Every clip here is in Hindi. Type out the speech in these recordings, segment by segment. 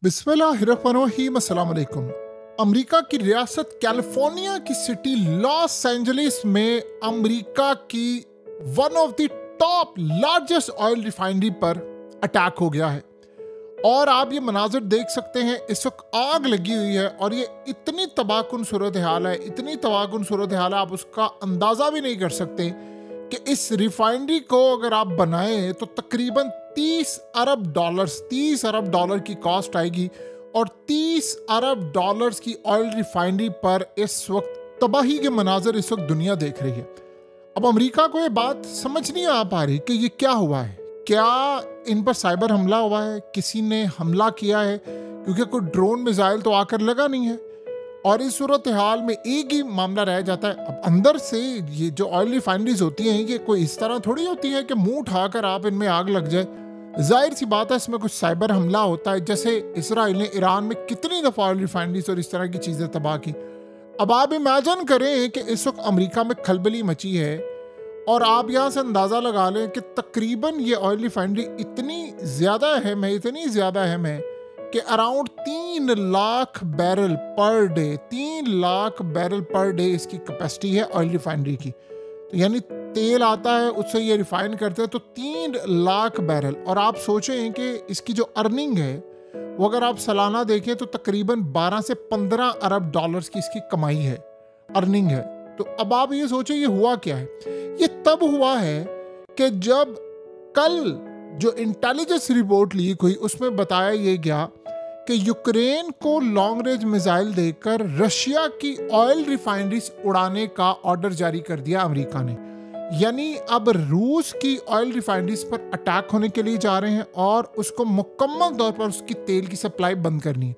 बिस्मिल्लाहिर्रहमानिर्रहीम। अस्सलाम वालेकुम। अमेरिका की रियासत कैलिफोर्निया की सिटी लॉस एंजलिस में अमेरिका की one of the top largest oil refinery पर अटैक हो गया है और आप ये मनाजिर देख सकते हैं। इस वक्त आग लगी हुई है और ये इतनी तबाहकुन सूरत हाल है, इतनी तबाहकुन सूरत हाल है, आप उसका अंदाज़ा भी नहीं कर सकते कि इस रिफाइनरी को अगर आप बनाएं तो तकरीबन 30 अरब डॉलर की कॉस्ट आएगी और 30 अरब डॉलर्स की ऑयल रिफाइनरी पर इस वक्त तबाही के मनाजर इस वक्त दुनिया देख रही है। अब अमेरिका को ये बात समझ नहीं आ पा रही कि ये क्या हुआ है। क्या इन पर साइबर हमला हुआ है, किसी ने हमला किया है, क्योंकि कोई ड्रोन मिसाइल तो आकर लगा नहीं है। और इस सूरत हाल में एक ही मामला रह जाता है। अब अंदर से ये जो ऑयल रिफाइनरीज होती हैं ये कोई इस तरह थोड़ी होती है कि मुंह उठाकर आप इनमें आग लग जाए। जाहिर सी बात है इसमें कुछ साइबर हमला होता है, जैसे इसराइल ने ईरान में कितनी दफ़ा ऑयल रिफाइनरीज और इस तरह की चीज़ें तबाह की। अब आप इमेजिन करें कि इस वक्त अमेरिका में खलबली मची है और आप यहाँ से अंदाज़ा लगा लें कि तकरीबन ये ऑयल रिफाइनरी इतनी ज़्यादा अहम है कि around 3 lakh barrel per day 3 lakh barrel per day इसकी कैपेसिटी है ऑयल रिफाइनरी की। तो यानी तेल आता है उससे ये रिफाइन करते हैं तो 3 लाख बैरल। और आप सोचें कि इसकी जो अर्निंग है वो अगर आप सालाना देखें तो तकरीबन 12 से 15 अरब डॉलर्स की इसकी कमाई है, अर्निंग है। तो अब आप ये सोचें ये हुआ क्या है। ये तब हुआ है कि जब कल जो इंटेलिजेंस रिपोर्ट लीक हुई उसमें बताया ये गया कि यूक्रेन को लॉन्ग रेंज मिसाइल देकर रशिया की ऑयल रिफाइनरीज उड़ाने का ऑर्डर जारी कर दिया अमेरिका ने। यानी अब रूस की ऑयल रिफाइनरीज पर अटैक होने के लिए जा रहे हैं और उसको मुकम्मल तौर पर उसकी तेल की सप्लाई बंद करनी है।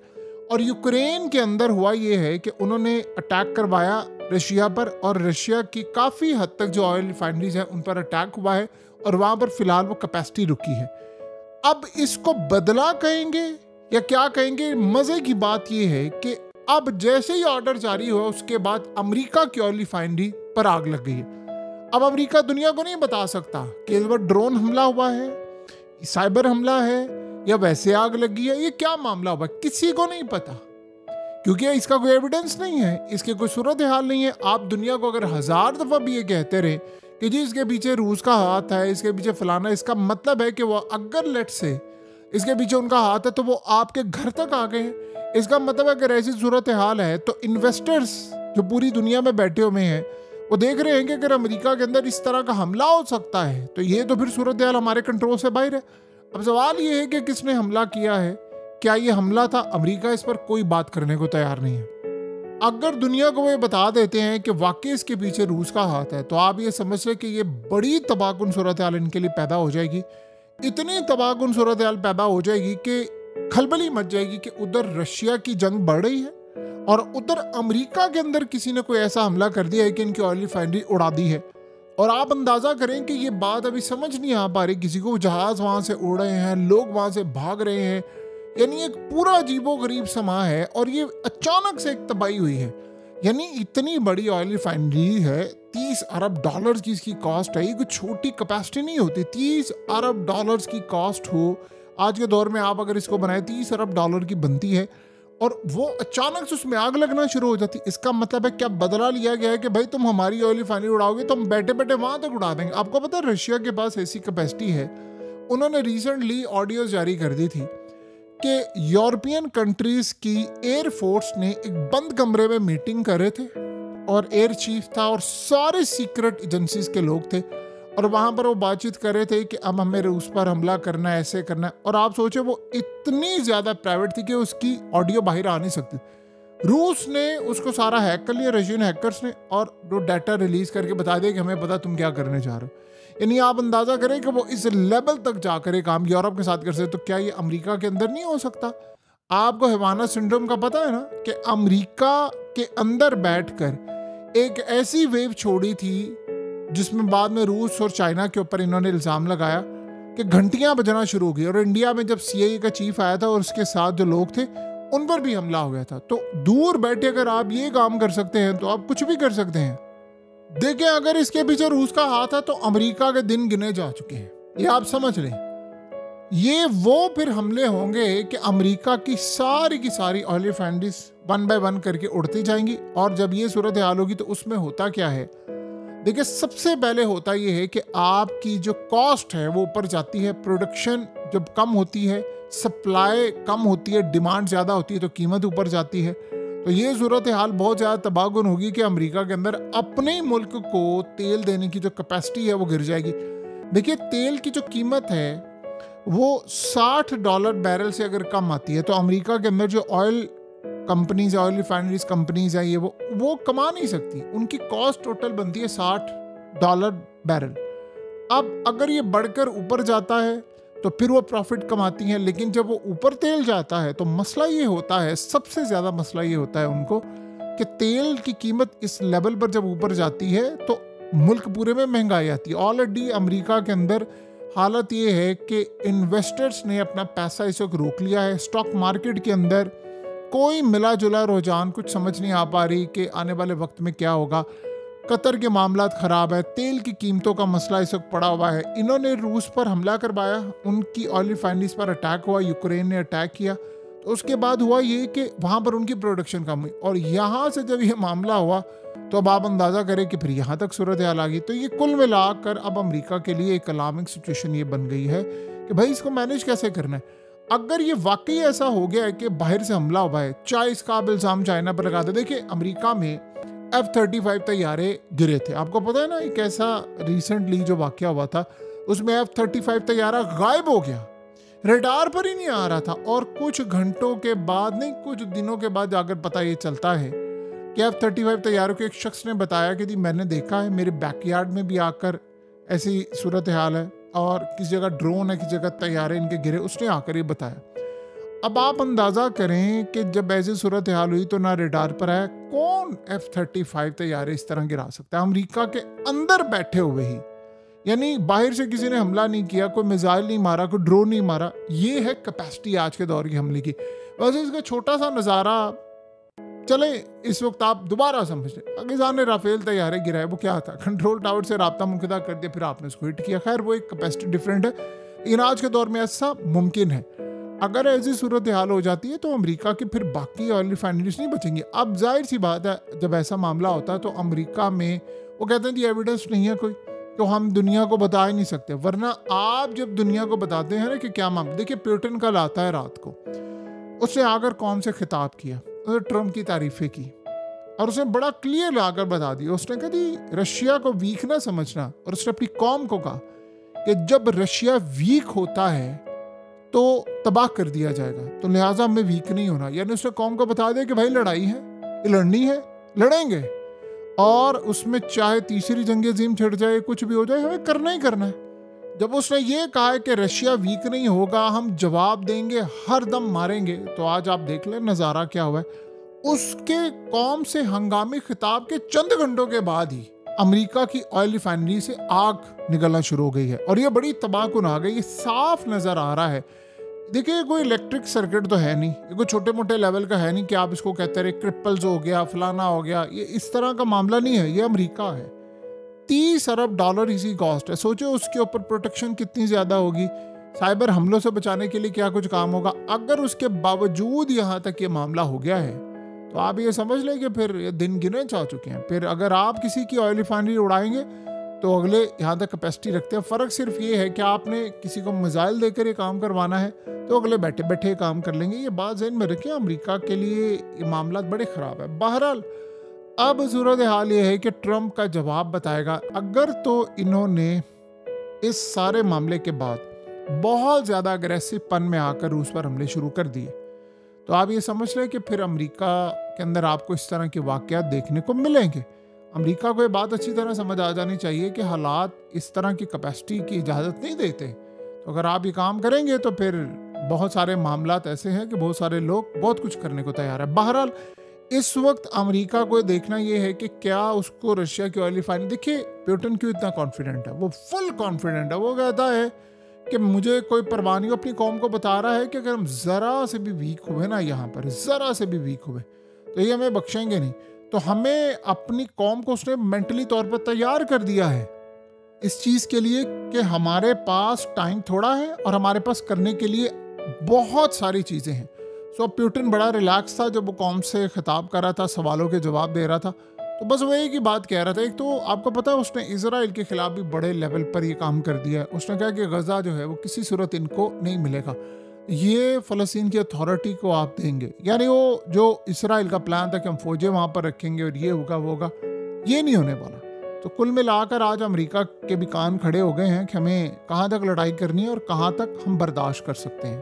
और यूक्रेन के अंदर हुआ ये है कि उन्होंने अटैक करवाया रशिया पर और रशिया की काफ़ी हद तक जो ऑयल रिफाइनरीज हैं उन पर अटैक हुआ है और वहाँ पर फिलहाल वो कैपेसिटी रुकी है। अब इसको बदला कहेंगे या क्या कहेंगे। मज़े की बात यह है कि अब जैसे ही ऑर्डर जारी हुआ उसके बाद अमेरिका की ऑयल रिफाइनरी पर आग लग गई है। अब अमेरिका दुनिया को नहीं बता सकता कि इस बार ड्रोन हमला हुआ है, साइबर हमला है या वैसे आग लगी है, ये क्या मामला हुआ, किसी को नहीं पता क्योंकि इसका कोई एविडेंस नहीं है, इसके कोई सूरत हाल नहीं है। आप दुनिया को अगर 1000 दफ़ा भी ये कहते रहे कि जी इसके पीछे रूस का हाथ है, इसके पीछे फलाना, इसका मतलब है कि वो अगर लेट से इसके पीछे उनका हाथ है तो वो आपके घर तक आ गए हैं। इसका मतलब अगर ऐसी सूरत हाल है तो इन्वेस्टर्स जो पूरी दुनिया में बैठे हुए हैं वो देख रहे हैं कि अगर अमेरिका के अंदर इस तरह का हमला हो सकता है तो ये तो फिर सूरत हाल हमारे कंट्रोल से बाहर है। अब सवाल ये है कि किसने हमला किया है, क्या ये हमला था। अमेरिका इस पर कोई बात करने को तैयार नहीं है। अगर दुनिया को वो बता देते हैं कि वाकई इसके पीछे रूस का हाथ है तो आप ये समझ लें कि ये बड़ी तबाहकुन सूरत हाल इनके लिए पैदा हो जाएगी। इतनी तबाहकुन सूरत हाल पैदा हो जाएगी कि खलबली मच जाएगी कि उधर रशिया की जंग बढ़ रही है और उधर अमेरिका के अंदर किसी ने कोई ऐसा हमला कर दिया है कि इनकी ऑयल रिफाइनरी उड़ा दी है। और आप अंदाज़ा करें कि ये बात अभी समझ नहीं आ पा रही किसी को। जहाज़ वहाँ से उड़ रहे हैं, लोग वहाँ से भाग रहे हैं, यानी एक पूरा अजीबोगरीब समा है और ये अचानक से एक तबाही हुई है। यानी इतनी बड़ी ऑयल रिफाइनरी है, 30 अरब डॉलर्स की इसकी कॉस्ट है। ये कोई छोटी कैपेसिटी नहीं होती। 30 अरब डॉलर्स की कॉस्ट हो आज के दौर में, आप अगर इसको बनाए 30 अरब डॉलर की बनती है और वो अचानक से उसमें आग लगना शुरू हो जाती। इसका मतलब है क्या बदला लिया गया है कि भाई तुम हमारी ऑयल रिफाइनरी उड़ाओगे तो हम बैठे बैठे वहां तक उड़ा देंगे। आपको पता है रशिया के पास ऐसी कैपेसिटी है। उन्होंने रिसेंटली ऑडियो जारी कर दी थी कि यूरोपियन कंट्रीज की एयरफोर्स ने एक बंद कमरे में मीटिंग कर रहे थे और एयर चीफ था और सारे सीक्रेट एजेंसीज के लोग थे और वहाँ पर वो बातचीत कर रहे थे कि अब हमें रूस पर हमला करना है, ऐसे करना है। और आप सोचे वो इतनी ज़्यादा प्राइवेट थी कि उसकी ऑडियो बाहर आ नहीं सकती। रूस ने उसको सारा हैक कर लिया, रशियन हैकर्स ने, और वो डाटा रिलीज करके बता दिया कि हमें पता तुम क्या करने जा रहे हो। यानी आप अंदाज़ा करें कि वो इस लेवल तक जाकर एक काम यूरोप के साथ कर सकते। तो क्या ये अमेरिका के अंदर नहीं हो सकता। आपको हैवाना सिंड्रोम का पता है ना कि अमेरिका के अंदर बैठकर एक ऐसी वेव छोड़ी थी जिसमें बाद में रूस और चाइना के ऊपर इन्होंने इल्ज़ाम लगाया कि घंटियां बजना शुरू हो गई। और इंडिया में जब CIA का चीफ आया था और उसके साथ जो लोग थे उन पर भी हमला हो गया था। तो दूर बैठे अगर आप ये काम कर सकते हैं तो आप कुछ भी कर सकते हैं। देखिए अगर इसके पीछे रूस का हाथ है तो अमेरिका के दिन गिने जा चुके हैं, ये आप समझ लें। ये वो फिर हमले होंगे कि अमेरिका की सारी oil refineries one by one करके उड़ती जाएंगी। और जब ये सूरत हाल होगी तो उसमें होता क्या है, देखिए सबसे पहले होता ये है कि आपकी जो कॉस्ट है वो ऊपर जाती है। प्रोडक्शन जब कम होती है, सप्लाई कम होती है, डिमांड ज़्यादा होती है तो कीमत ऊपर जाती है। तो ये सूरत हाल बहुत ज़्यादा तबाहकुन होगी कि अमेरिका के अंदर अपने मुल्क को तेल देने की जो कैपेसिटी है वो गिर जाएगी। देखिए तेल की जो कीमत है वो $60 बैरल से अगर कम आती है तो अमेरिका के अंदर जो oil companies, oil refineries companies है ये वो कमा नहीं सकती। उनकी कॉस्ट टोटल बनती है $60 बैरल। अब अगर ये बढ़कर ऊपर जाता है तो फिर वो प्रॉफिट कमाती हैं, लेकिन जब वो ऊपर तेल जाता है तो मसला ये होता है, सबसे ज़्यादा मसला ये होता है उनको कि तेल की कीमत इस लेवल पर जब ऊपर जाती है तो मुल्क पूरे में महंगाई आती है। ऑलरेडी अमेरिका के अंदर हालत ये है कि इन्वेस्टर्स ने अपना पैसा इस वक्त रोक लिया है। स्टॉक मार्केट के अंदर कोई मिला जुला रुझान, कुछ समझ नहीं आ पा रही कि आने वाले वक्त में क्या होगा। कतर के मामला ख़राब है, तेल की कीमतों का मसला इस वक्त पड़ा हुआ है। इन्होंने रूस पर हमला करवाया, उनकी ऑयल रिफाइनरीज पर अटैक हुआ, यूक्रेन ने अटैक किया, तो उसके बाद हुआ ये कि वहाँ पर उनकी प्रोडक्शन कम हुई। और यहाँ से जब ये मामला हुआ तो अब आप अंदाज़ा करें कि फिर यहाँ तक सूरत हाल आ गई। तो ये कुल मिलाकर अब अमेरिका के लिए एक अलार्मिंग सिचुएशन ये बन गई है कि भाई इसको मैनेज कैसे करना है। अगर ये वाकई ऐसा हो गया है कि बाहर से हमला हुआ है, चाहे इसका आप इल्ज़ाम चाइना पर लगा दे। देखिए अमेरिका में F-35 तैयारे गिरे थे, आपको पता है ना। एक ऐसा रिसेंटली जो वाकया हुआ था उसमें F-35 तैयारा गायब हो गया, रडार पर ही नहीं आ रहा था। और कुछ घंटों के बाद, नहीं कुछ दिनों के बाद जाकर पता ये चलता है कि F-35 तैयारों के एक शख्स ने बताया कि जी मैंने देखा है, मेरे बैकयार्ड में भी आकर ऐसी सूरत हाल है और किसी जगह ड्रोन है, किसी जगह तैयारे इनके गिरे, उसने आकर ये बताया। अब आप अंदाज़ा करें कि जब ऐसी सूरत हाल हुई तो ना रडार पर आया, कौन F-35 तैयारे इस तरह गिरा सकता है अमेरिका के अंदर बैठे हुए ही। यानी बाहर से किसी ने हमला नहीं किया, कोई मिसाइल नहीं मारा, कोई ड्रोन नहीं मारा। ये है कैपेसिटी आज के दौर की हमले की। वैसे इसका छोटा सा नज़ारा चले इस वक्त आप दोबारा समझ लें। पाकिस्तान ने राफेल तैयारे गिराए, वो क्या था, कंट्रोल टावर से राब्ता मुनक़िता कर दिया, फिर आपने उसको हिट किया। खैर वो एक कैपेसिटी डिफरेंट है, लेकिन आज के दौर में ऐसा मुमकिन है। अगर ऐसी सूरत हाल हो जाती है तो अमेरिका की फिर बाकी ऑयल रिफाइनरीज नहीं बचेंगी। अब जाहिर सी बात है जब ऐसा मामला होता है तो अमेरिका में वो कहते हैं जी एविडेंस नहीं है कोई, तो हम दुनिया को बता ही नहीं सकते। वरना आप जब दुनिया को बताते हैं ना कि क्या मामला, देखिए प्यूटन कल आता है रात को, उसने आकर कौम से खिताब किया, उसने ट्रम्प की तारीफें की और उसने बड़ा क्लियर आकर बता दिया। उसने कहा जी रशिया को वीक ना समझना, और उसने अपनी कौम को कहा कि जब रशिया वीक होता है तो तबाह कर दिया जाएगा, तो लिहाजा हमें वीक नहीं होना। यानी उसने कौम को बता दिया कि भाई लड़ाई है, लड़नी है, लड़ेंगे, और उसमें चाहे तीसरी जंग अज़ीम छिड़ जाए, कुछ भी हो जाए, हमें करना ही करना है। जब उसने ये कहा है कि रशिया वीक नहीं होगा, हम जवाब देंगे, हर दम मारेंगे, तो आज आप देख लें नज़ारा क्या हुआ है। उसके कौम से हंगामी खिताब के चंद घंटों के बाद ही अमेरिका की ऑयल रिफाइनरी से आग निकलना शुरू हो गई है और ये बड़ी तबाहकुन आ गई। ये साफ नज़र आ रहा है। देखिए कोई इलेक्ट्रिक सर्किट तो है नहीं, ये कोई छोटे मोटे लेवल का है नहीं कि आप इसको कहते रहे क्रिपल्स हो गया, फलाना हो गया, ये इस तरह का मामला नहीं है। ये अमेरिका है, $30 अरब इसी कॉस्ट है। सोचो उसके ऊपर प्रोटेक्शन कितनी ज़्यादा होगी, साइबर हमलों से बचाने के लिए क्या कुछ काम होगा। अगर उसके बावजूद यहाँ तक ये मामला हो गया है तो आप ये समझ लें कि फिर ये दिन गिने जा चुके हैं। फिर अगर आप किसी की ऑयल रिफाइनरी उड़ाएंगे तो अगले यहाँ तक कैपेसिटी रखते हैं। फ़र्क सिर्फ ये है कि आपने किसी को मिसाइल देकर ये काम करवाना है तो अगले बैठे बैठे काम कर लेंगे। ये बात ज़हन में रखें, अमेरिका के लिए ये मामला बड़े ख़राब है। बहरहाल अब सूरत हाल ये है कि ट्रंप का जवाब बताएगा। अगर तो इन्होंने इस सारे मामले के बाद बहुत ज़्यादा अग्रेसिव पन में आकर रूस पर हमले शुरू कर दिए तो आप ये समझ लें कि फिर अमेरिका के अंदर आपको इस तरह के वाक़यात देखने को मिलेंगे। अमेरिका को ये बात अच्छी तरह समझ आ जानी चाहिए कि हालात इस तरह की कैपेसिटी की इजाज़त नहीं देते। तो अगर आप ये काम करेंगे तो फिर बहुत सारे मामलात ऐसे हैं कि बहुत सारे लोग बहुत कुछ करने को तैयार है। बहरहाल इस वक्त अमेरिका को देखना ये है कि क्या उसको रशिया की ऑयल रिफाइनरी, देखिए पुतिन क्यों इतना कॉन्फिडेंट है, वो फुल कॉन्फिडेंट है। वो कहता है कि मुझे कोई परवाह नहीं, अपनी कौम को बता रहा है कि अगर हम ज़रा से भी वीक हुए ना, यहाँ पर ज़रा से भी वीक हुए तो ये हमें बख्शेंगे नहीं। तो हमें अपनी कौम को उसने मेंटली तौर पर तैयार कर दिया है इस चीज़ के लिए कि हमारे पास टाइम थोड़ा है और हमारे पास करने के लिए बहुत सारी चीज़ें हैं। सो पुतिन बड़ा रिलैक्स था जब वो कौम से खिताब कर रहा था, सवालों के जवाब दे रहा था। तो बस वो एक ही बात कह रहा था। एक तो आपको पता है उसने इजराइल के खिलाफ भी बड़े लेवल पर ये काम कर दिया है। उसने कहा कि गज़ा जो है वो किसी सूरत इनको नहीं मिलेगा, ये फ़लस्तीन की अथॉरिटी को आप देंगे। यानी वो जो इसराइल का प्लान था कि हम फौजें वहाँ पर रखेंगे और ये होगा वो होगा, ये नहीं होने वाला। तो कुल मिलाकर आज अमेरिका के भी कान खड़े हो गए हैं कि हमें कहाँ तक लड़ाई करनी है और कहाँ तक हम बर्दाश्त कर सकते हैं।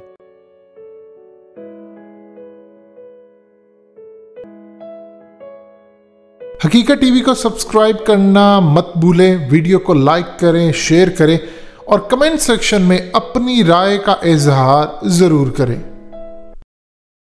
हकीकत टीवी को सब्सक्राइब करना मत भूलें, वीडियो को लाइक करें, शेयर करें और कमेंट सेक्शन में अपनी राय का इजहार ज़रूर करें।